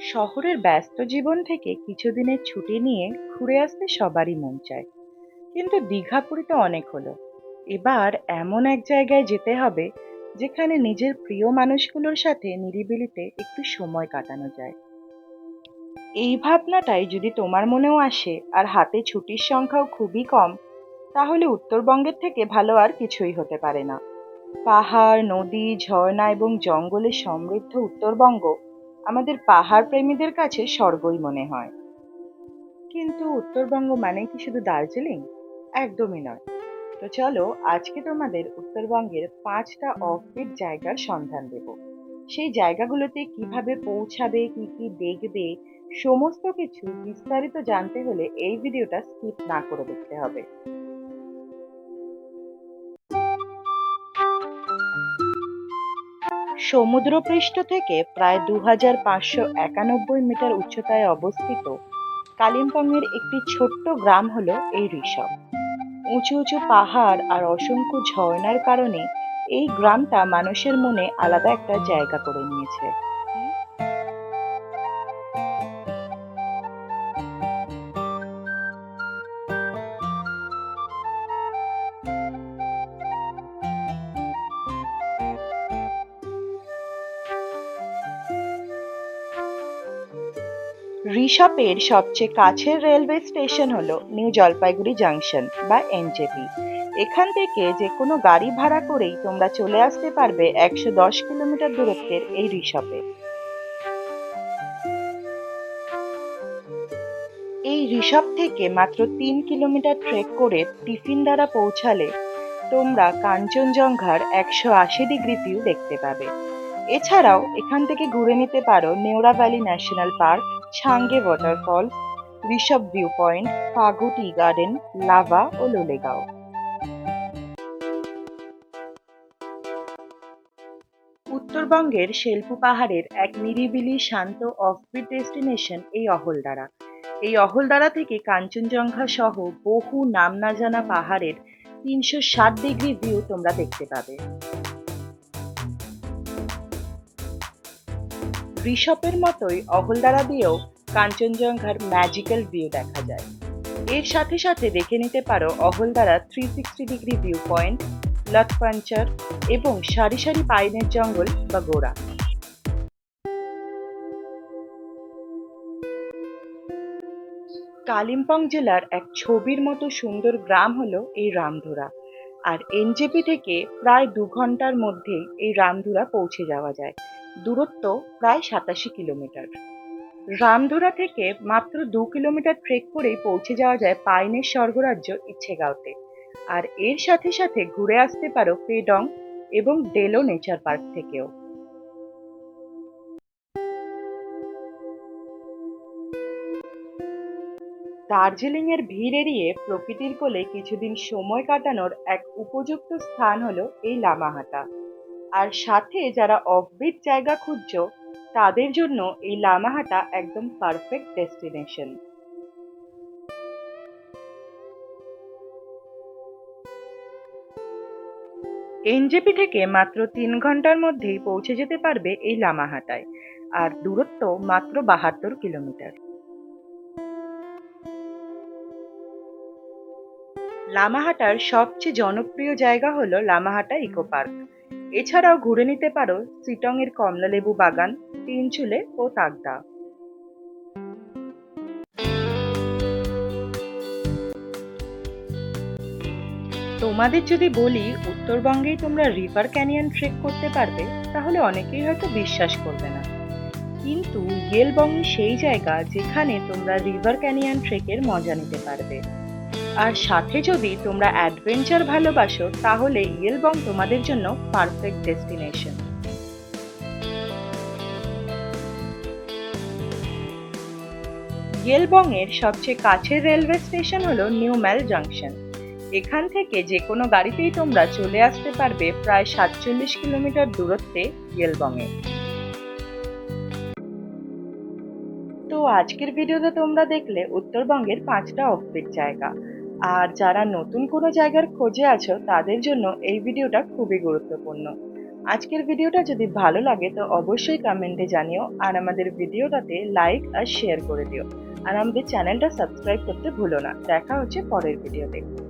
শহরের ব্যস্ত জীবন থেকে কিছুদিনের ছুটি নিয়ে ঘুরে আসতে সবারই মন চায়, কিন্তু দীঘা পুরী তো অনেক হলো। এবার এমন এক জায়গায় যেতে হবে যেখানে নিজের প্রিয় মানুষগুলোর সাথে নিরিবিলিতে একটু সময় কাটানো যায়। এই ভাবনাটাই যদি তোমার মনেও আসে আর হাতে ছুটির সংখ্যাও খুবই কম, তাহলে উত্তরবঙ্গের থেকে ভালো আর কিছুই হতে পারে না। পাহাড়, নদী, ঝর্ণা এবং জঙ্গলে সমৃদ্ধ উত্তরবঙ্গ আমাদের পাহাড় প্রেমীদের কাছে স্বর্গই মনে হয়। কিন্তু উত্তরবঙ্গ মানে কি শুধু দার্জিলিং? একদমই নয়। তো চলো, আজকে তোমাদের উত্তরবঙ্গের 5টা অফবিট জায়গার সন্ধান দেব। সেই জায়গাগুলোতে কিভাবে পৌঁছাবে, কি কি দেখবে, সমস্ত কিছু বিস্তারিত জানতে হলে এই ভিডিওটা স্কিপ না করে দেখতে হবে। সমুদ্রপৃষ্ঠ থেকে প্রায় 2591 মিটার উচ্চতায় অবস্থিত কালিম্পংয়ের একটি ছোট্ট গ্রাম হলো এই ঋষভ। উঁচু উঁচু পাহাড় আর অসংখ্য ঝর্ণার কারণে এই গ্রামটা মানুষের মনে আলাদা একটা জায়গা করে নিয়েছে। ঋষভের সবচেয়ে কাছের রেলওয়ে স্টেশন হলো নিউ জলপাইগুড়ি জাংশন বা এনজেপি। এখান থেকে যে কোনো গাড়ি ভাড়া করেই তোমরা চলে আসতে পারবে 110 কিলোমিটার দূরত্বের এই ঋষভে। এই ঋষভ থেকে মাত্র 3 কিলোমিটার ট্রেক করে টিফিন দ্বারা পৌঁছালে তোমরা কাঞ্চনজঙ্ঘার 180 ডিগ্রি ভিউ দেখতে পাবে। এছাড়াও এখান থেকে ঘুরে নিতে পারো Neora valley national park, Changey waterfall, Rishyap view point, Fagu tea garden, Lava ও লোলেগাঁও। উত্তরবঙ্গের শেলপু পাহাড়ের এক নিরিবিলি শান্ত অফবিট ডেস্টিনেশন এই অহলদারা। এই অহলদারা থেকে কাঞ্চনজঙ্ঘা সহ বহু নাম না জানা পাহাড়ের 360 ডিগ্রি ভিউ তোমরা দেখতে পাবে। ঋষভের মতোই অহলদারা দিয়েও কাঞ্চনজঙ্ঘার ম্যাজিক্যাল ভিউ দেখা যায়। এর সাথে সাথে দেখে নিতে পারো অহলদারা 360 ডিগ্রি ভিউ পয়েন্ট, লটপাঞ্চার এবং সারি সারি পাইনের জঙ্গল বা গোড়া। কালিম্পং জেলার এক ছবির মতো সুন্দর গ্রাম হলো এই রামধুরা। আর এনজেপি থেকে প্রায় 2 ঘন্টার মধ্যেই এই রামধুরা পৌঁছে যাওয়া যায়। দূরত্ব প্রায় 87 কিলোমিটার। রামধুরা থেকে মাত্র 2 কিলোমিটার ট্রেক করেই পৌঁছে যাওয়া যায় পাইনের স্বর্গরাজ্য ইচ্ছেগাঁওতে। আর এর সাথে সাথে ঘুরে আসতে পারো পেডং এবং ডেলো নেচার পার্ক থেকেও। দার্জিলিং এর ভিড় এড়িয়ে প্রকৃতির কোলে কিছুদিন সময় কাটানোর এক উপযুক্ত স্থান হলো এই লামাহাটা। আর সাথে যারা অফবিট জায়গা খুঁজছো, তাদের জন্য এই লামাহাটা একদম পারফেক্ট ডেস্টিনেশন। এনজেপি থেকে মাত্র 3 ঘন্টার মধ্যেই পৌঁছে যেতে পারবে এই লামাহাটায়। আর দূরত্ব মাত্র 72 কিলোমিটার। লামাহাটার সবচেয়ে জনপ্রিয় জায়গা হলো লামাহাটা ইকো পার্ক। এছাড়াও ঘুরে নিতে পারো সিটং এর কমলালেবু বাগান, তিনচুলে ও তাগদা। তোমাদের যদি বলি উত্তরবঙ্গেই তোমরা রিভার ক্যানিয়ন ট্রেক করতে পারবে, তাহলে অনেকেই হয়তো বিশ্বাস করবে না। কিন্তু ইয়েলবংই সেই জায়গা যেখানে তোমরা রিভার ক্যানিয়ন ট্রেকের মজা নিতে পারবে। আর সাথে যদি তোমরা অ্যাডভেঞ্চার ভালোবাসো, তাহলে ইয়েলবং তোমাদের জন্য পারফেক্ট ডেস্টিনেশন। ইয়েলবং এর সবচেয়ে কাছের রেলওয়ে স্টেশন হলো নিউ ম্যাল জাংশন। এখান থেকে যে কোনো গাড়িতেই তোমরা চলে আসতে পারবে প্রায় 47 কিলোমিটার দূরত্বে ইয়েলবং এ। তো আজকের ভিডিওতে তোমরা দেখলে উত্তরবঙ্গের 5টা অফবিট জায়গা। আর যারা নতুন কোনো জায়গার খোঁজে আছো, তাদের জন্য এই ভিডিওটা খুবই গুরুত্বপূর্ণ। আজকের ভিডিওটা যদি ভালো লাগে তো অবশ্যই কমেন্টে জানিও, আর আমাদের ভিডিওটাতে লাইক আর শেয়ার করে দিও, আর আমাদের চ্যানেলটা সাবস্ক্রাইব করতে ভুলো না। দেখা হচ্ছে পরের ভিডিওতে।